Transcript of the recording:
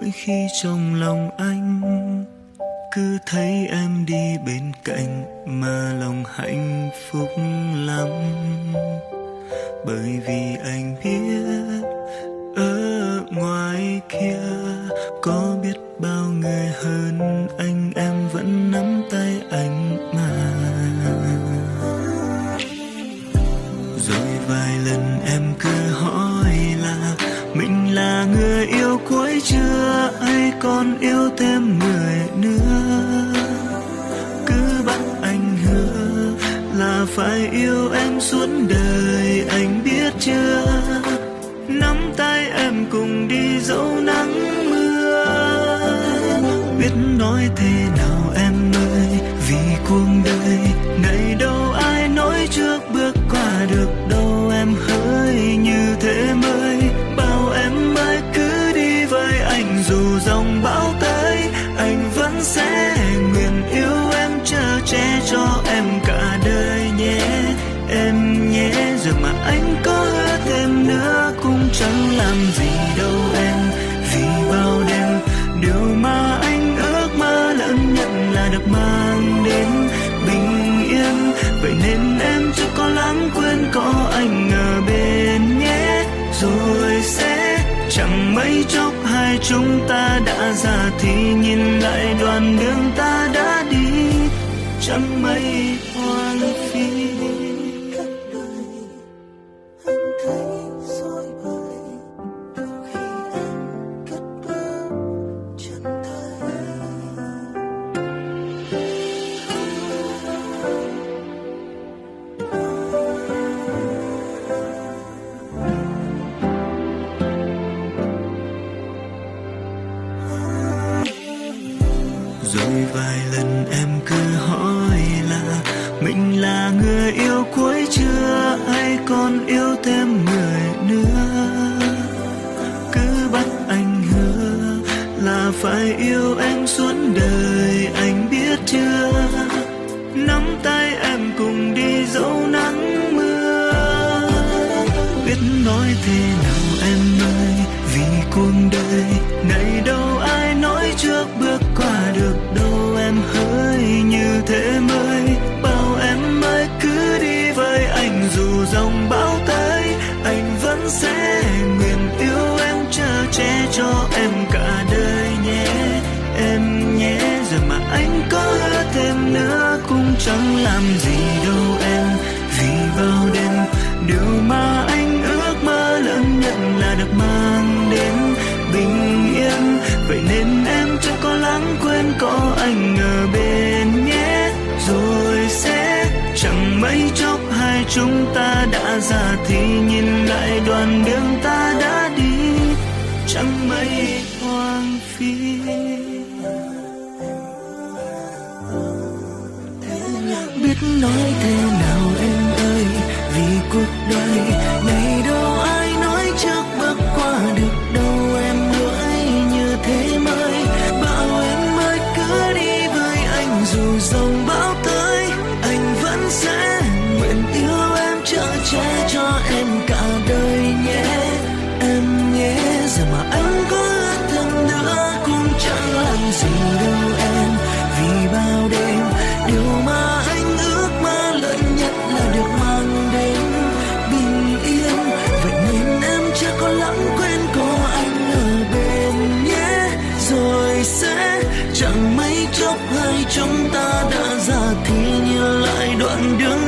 mỗi khi trong lòng anh cứ thấy em đi bên cạnh mà lòng hạnh phúc lắm. Bởi vì anh biết ở ngoài kia có biết bao người hơn anh, em vẫn nắm tay anh mà. Rồi vài lần em cứ hỏi là mình là người yêu cuối chưa, hay còn yêu thêm người nữa. Cứ bắt anh hứa là phải yêu em suốt đời, anh biết chưa? Nắm tay em cùng đi dẫu nắng mưa. Biết nói thế nào em ơi, vì cuộc đời này đâu ai nói trước bước qua được đâu. Em hỡi như thế mới bao em ơi, cứ đi với anh dù dòng bão tới, anh vẫn sẽ nguyện yêu em, chở che cho em cả đời nhé em nhé. Giờ mà anh có hứa thêm nữa cũng chẳng làm gì đâu em, vì bao đêm điều mà anh ước mơ lớn nhất là được mang đến bình yên. Vậy nên em chưa có lãng quên có anh ở bên nhé. Rồi sẽ chẳng mấy chốc hai chúng ta đã ra thì nhìn lại đoạn đường ta đã đi chẳng mấy hoang phí. Rồi vài lần em cứ hỏi là mình là người yêu cuối chưa, hay còn yêu thêm người nữa. Cứ bắt anh hứa là phải yêu em suốt đời, anh biết chưa? Nắm tay em cùng đi dẫu nắng mưa. Biết nói thế nào em ơi, vì cuộc đời này đâu ai nói trước bước qua được đâu. Em hỡi như thế mới bao em ơi, cứ đi với anh dù dòng bão tới, anh vẫn sẽ nguyện yêu em, chở che cho em cả đời nhé em nhé. Giờ mà anh có hứa thêm nữa cũng chẳng làm gì đâu em, vì bao đêm điều mà anh ước mơ lớn nhất là được mang đến bình yên. Vậy nên em chẳng có lãng quên có anh ở bên nhé. Rồi sẽ chẳng mấy chốc hai chúng ta đã ra thì nhìn lại đoạn đường ta đã đi chẳng mấy hoang phí. Biết nói thế nào em ơi, vì cuộc đời này đâu ai nói trước bước qua được đâu. Em hỡi như thế mới bao em ơi, cứ đi với anh dù dòng bão tới, anh vẫn sẽ nguyện yêu em, chở che cho em cả đời nhé em nhé. Giờ mà anh có ước thêm nữa cũng chẳng làm gì đâu em, vì bao đêm điều mà anh ước mơ lớn nhất là được mang đến bình yên. Vậy nên em chưa có lãng quên có anh ở bên nhé. Rồi sẽ chẳng mấy chốc hai chúng ta đã ra thì nhìn lại đoạn đường